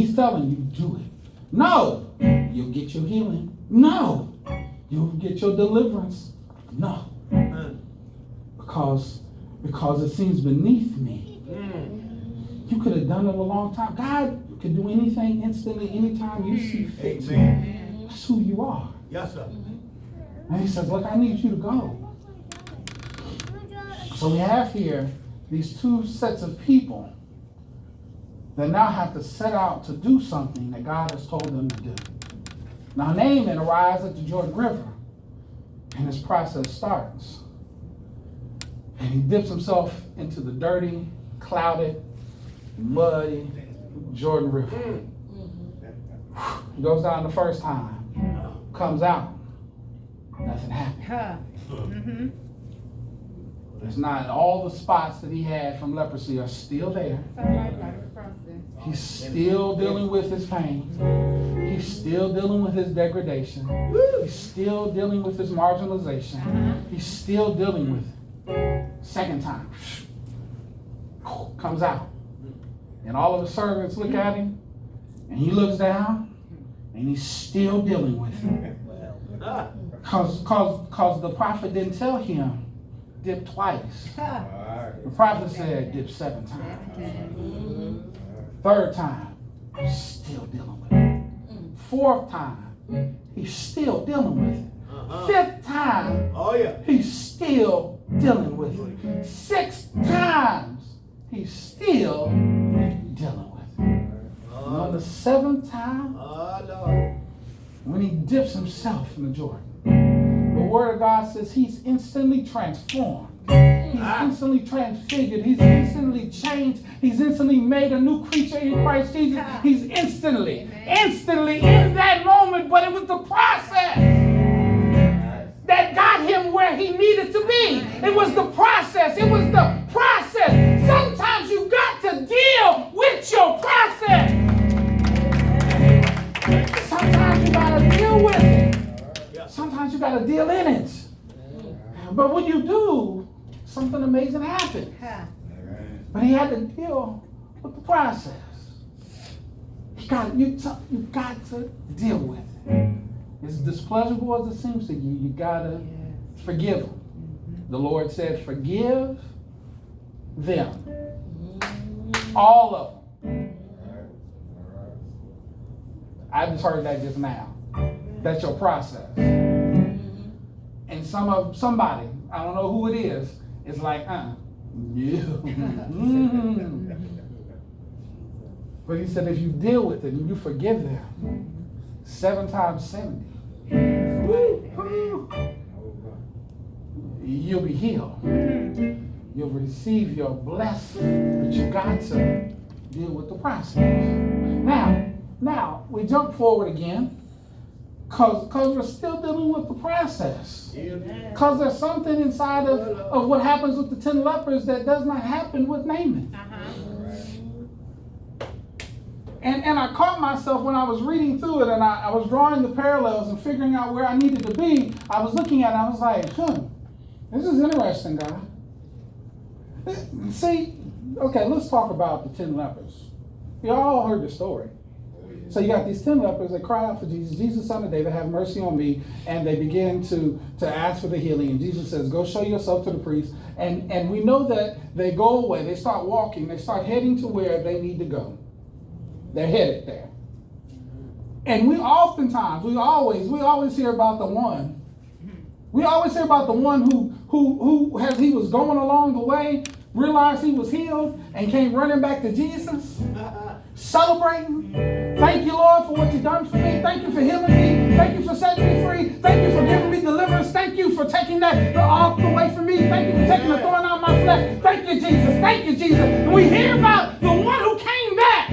he's telling you, do it. No, you'll get your healing. No, you'll get your deliverance. No, because it seems beneath me. You could have done it a long time. God could do anything instantly, anytime you see fit. That's who you are. Yes, sir. And he says, look, I need you to go. So we have here these two sets of people that now have to set out to do something that God has told them to do. Now Naaman arrives at the Jordan River, and his process starts. And he dips himself into the dirty, clouded, muddy Jordan River. He goes down the first time, comes out, nothing happened. It's not all the spots that he had from leprosy are still there. He's still dealing with his pain. He's still dealing with his degradation. He's still dealing with his marginalization. He's still dealing with it. Second time, comes out. And all of the servants look at him, and he looks down, and he's still dealing with it. Because the prophet didn't tell him, dip twice. The prophet said, dip 7 times. Third time, still dealing with it. Fourth time, he's still dealing with it. Fifth time, he's still dealing with it. 6 times, he's still dealing with it. And on the 7th time, when he dips himself in the Jordan, the word of God says he's instantly transformed. He's instantly transfigured. He's instantly changed. He's instantly made a new creature in Christ Jesus. He's instantly in that moment, but it was the process that got him where he needed to be. It was the process. It was the process. Sometimes you got to deal with your process. Sometimes you got to deal with it. Sometimes you got to deal in it. But when you do, something amazing happened. But he had to deal with the process. You got to deal with it. As displeasurable as it seems to you, you got to forgive them. The Lord said, forgive them. All of them. I just heard that just now. That's your process. And somebody, I don't know who it is like, yeah. But he said, if you deal with it and you forgive them, 7 times 70, you'll be healed. You'll receive your blessing, but you got to deal with the process. Now we jump forward again. Because we're still dealing with the process. Because there's something inside of what happens with the 10 lepers that does not happen with Naaman. And I caught myself when I was reading through it and I was drawing the parallels and figuring out where I needed to be. I was looking at it and I was like, this is interesting, God. See, okay, let's talk about the 10 lepers. You all heard the story. So you got these 10 lepers, they cry out for Jesus. Jesus, son of David, have mercy on me. And they begin to ask for the healing. And Jesus says, go show yourself to the priest. And we know that they go away. They start walking. They start heading to where they need to go. They're headed there. And we always hear about the one. We always hear about the one who as he was going along the way, realized he was healed and came running back to Jesus. Celebrating. Thank you, Lord, for what you've done for me. Thank you for healing me. Thank you for setting me free. Thank you for giving me deliverance. Thank you for taking that off away from me. Thank you for taking the thorn out of my flesh. Thank you, Jesus. Thank you, Jesus. And we hear about the one who came back.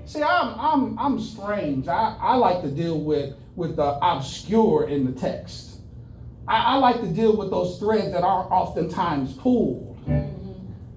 See, I'm strange. I like to deal with the obscure in the text. I like to deal with those threads that are oftentimes pulled.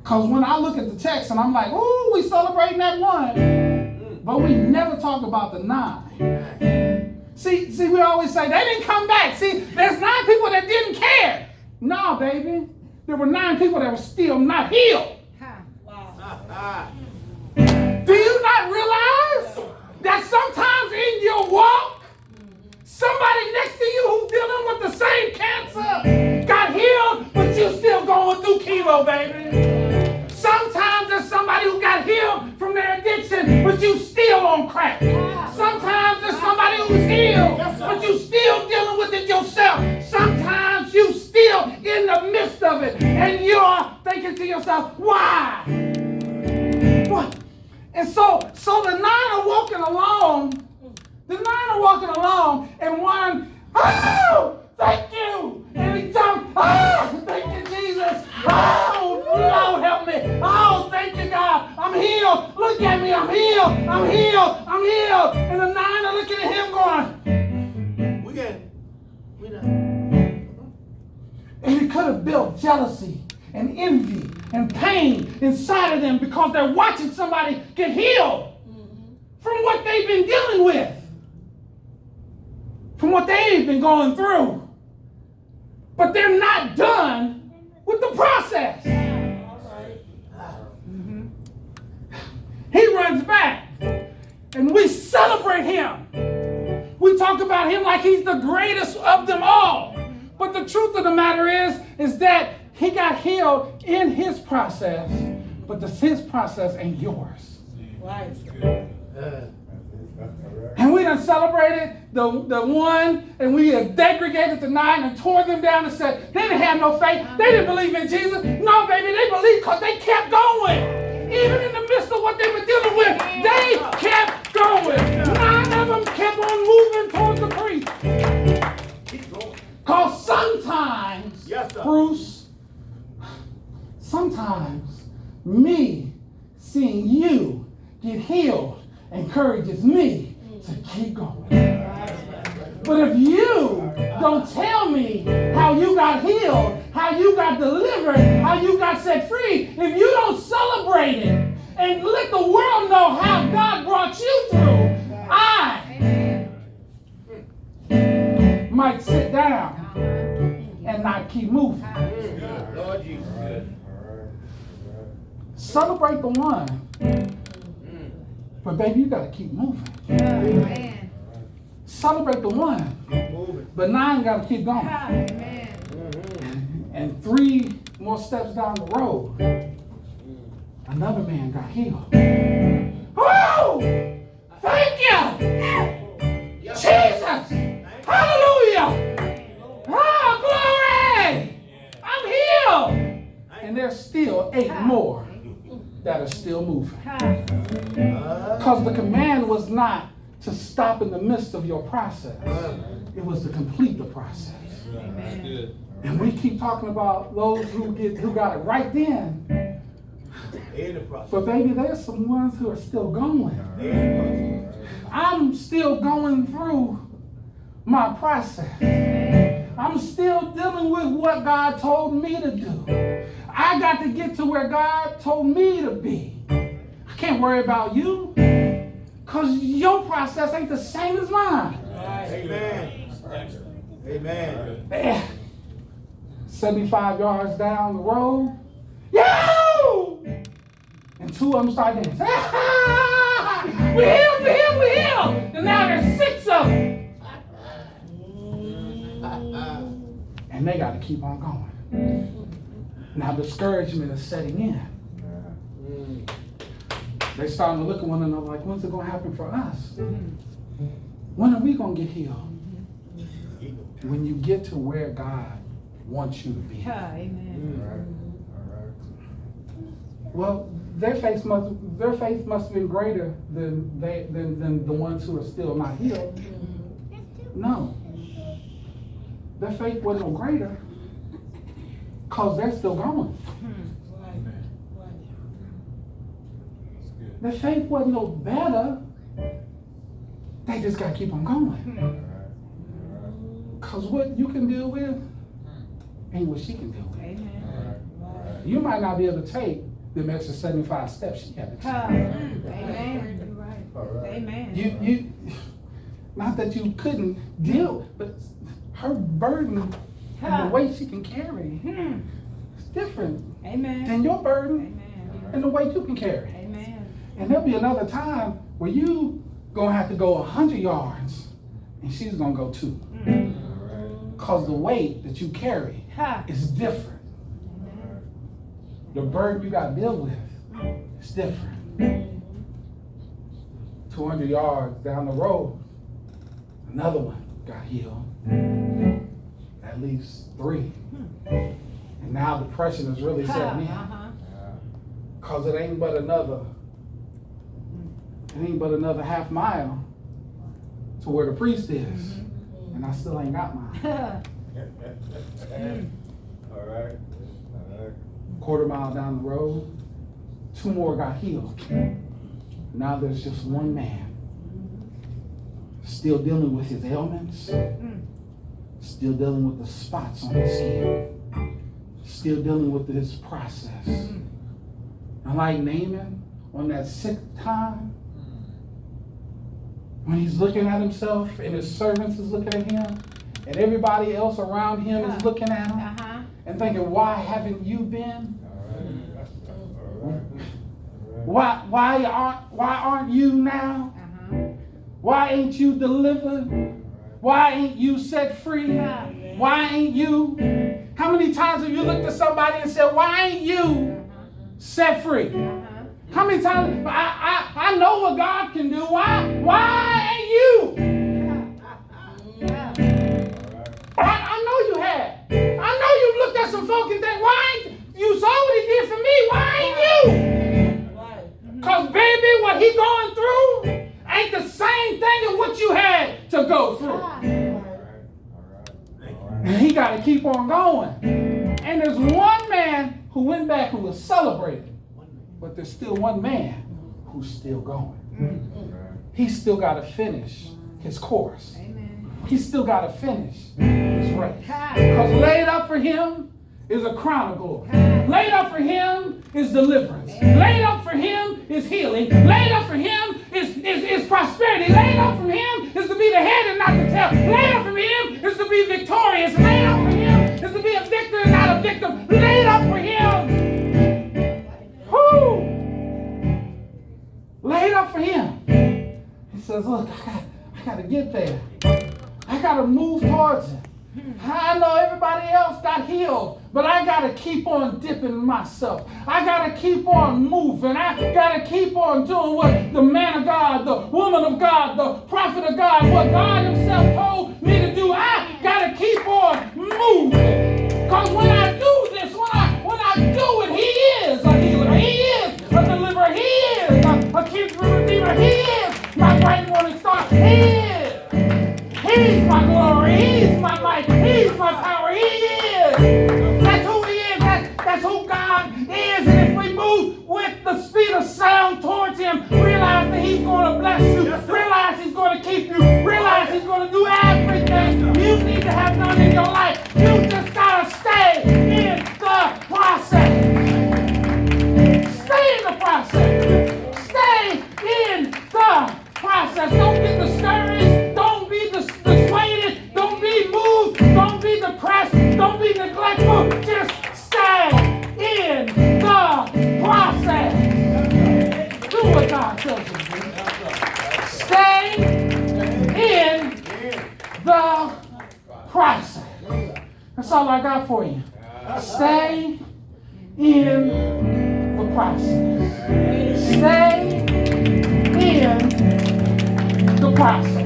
Because when I look at the text and I'm like, ooh, we celebrating that one. But we never talk about the 9. See, we always say, they didn't come back. See, there's 9 people that didn't care. No, baby. There were 9 people that were still not healed. Do you though, baby. Sometimes there's somebody who got healed from their addiction, but you still on crack. Sometimes there's somebody who's healed, but you still dealing with it yourself. Sometimes you still in the midst of it, and you're thinking to yourself, why? What? And so the 9 are walking along. The 9 are walking along, and one, oh, thank you. And he jumped, oh, thank you, Jesus. Oh, Lord, help me. Oh, thank you, God. I'm healed. Look at me. I'm healed. I'm healed. I'm healed. And the 9 are looking at him going, we done. And it could have built jealousy and envy and pain inside of them because they're watching somebody get healed from what they've been dealing with, from what they've been going through. But they're not done with the process. He runs back, and we celebrate him. We talk about him like he's the greatest of them all. But the truth of the matter is that he got healed in his process, but his process ain't yours. Right. And we done celebrated the 1, and we have degraded the 9 and tore them down and said they didn't have no faith. They didn't believe in Jesus. No, baby, they believed because they kept going. Even in the midst of what they were dealing with, they kept going. 9 of them kept on moving towards the priest. Because sometimes, Bruce, sometimes me seeing you get healed encourages me to keep going. But if you don't tell me how you got healed, how you got delivered, how you got set free, if you don't celebrate it and let the world know how God brought you through, I might sit down and not keep moving. Celebrate the 1. But baby, you gotta keep moving. Amen. Celebrate the 1. But 9 gotta keep going. Amen. And 3 more steps down the road, another man got healed. Oh! Thank you! Jesus! Hallelujah! Oh, glory! I'm healed! And there's still 8 more that are still moving. Because the command was not to stop in the midst of your process. It was to complete the process. Amen. And we keep talking about those who got it right then. But baby, there's some ones who are still going. I'm still going through my process. I'm still dealing with what God told me to do. I got to get to where God told me to be. I can't worry about you because your process ain't the same as mine. Amen. Amen. 75 yards down the road, yo! And 2 of them start dancing. We're healed. And now there's 6 of them. And they got to keep on going. Now discouragement is setting in. They're starting to look at one another like, when's it going to happen for us? When are we going to get healed? When you get to where God wants you to be. Amen. Well, their faith must have been greater than the ones who are still not healed. No. Their faith wasn't no greater because they're still going. Their faith wasn't no better. They just got to keep on going. Because what you can deal with ain't what she can deal with. Amen. You might not be able to take them extra 75 steps she had to take. Amen. You're right. Amen. You not that you couldn't deal, but her burden and the weight she can carry is different than your burden and the weight you can carry. Amen. And there'll be another time where you gonna have to go 100 yards and she's gonna go 2. Because the weight that you carry is different. The burden you got to deal with is different. 200 yards down the road, another one got healed. At least 3. And now depression is really setting in. Because it ain't but another half mile to where the priest is. And I still ain't got mine. All right. Quarter mile down the road, 2 more got healed. Now there's just one man still dealing with his ailments, still dealing with the spots on his skin, still dealing with his process. And like Naaman, on that 6th time, when he's looking at himself and his servants is looking at him and everybody else around him is looking at him and thinking, why haven't you been? Why aren't you now? Why ain't you delivered? Why ain't you set free? Why ain't you? How many times have you looked at somebody and said, why ain't you set free? How many times? I know what God can do. Why ain't you? I know you have. I know you've looked at some folk and think, why ain't you saw what he did for me? Why ain't you? Because baby, what he going through ain't the same thing as what you had to go through. And he got to keep on going. And there's one man who went back who was celebrated. But there's still one man who's still going. He's still got to finish his course. He's still got to finish his race. Because laid up for him is a crown of glory. Laid up for him is deliverance. Laid up for him is healing. Laid up for him is prosperity. Laid up for him is to be the head and not the tail. Laid up for him is to be victorious. Laid up for him is to be a victor and not a victim. Laid up for him. Whoo! Laid up for him. He says, look, I got to get there. I got to move towards it. I know everybody else got healed, but I got to keep on dipping myself. I got to keep on moving. I got to keep on doing what the man of God, the woman of God, the prophet of God, what God himself told me to do. I got to keep on moving. Because when I do this, when I do it, he is a healer. He is a deliverer. He is a keeper, redeemer. He is my bright morning star. He is. He's my glory. He's my might. He's my power. He is. That's who he is. That's who God is. And if we move with the speed of sound towards him, realize that he's going to bless you. Realize he's going to keep you. Realize he's going to do everything you need to have done in your life. You just got to stay in the process. Stay in the process. Stay in the process. Don't get discouraged. Don't be dissuaded. Don't be moved. Don't be depressed. Don't be neglectful. Just stay in the process. Do what God tells you to do. Stay in the process. That's all I got for you. Stay in the process. Stay in the process.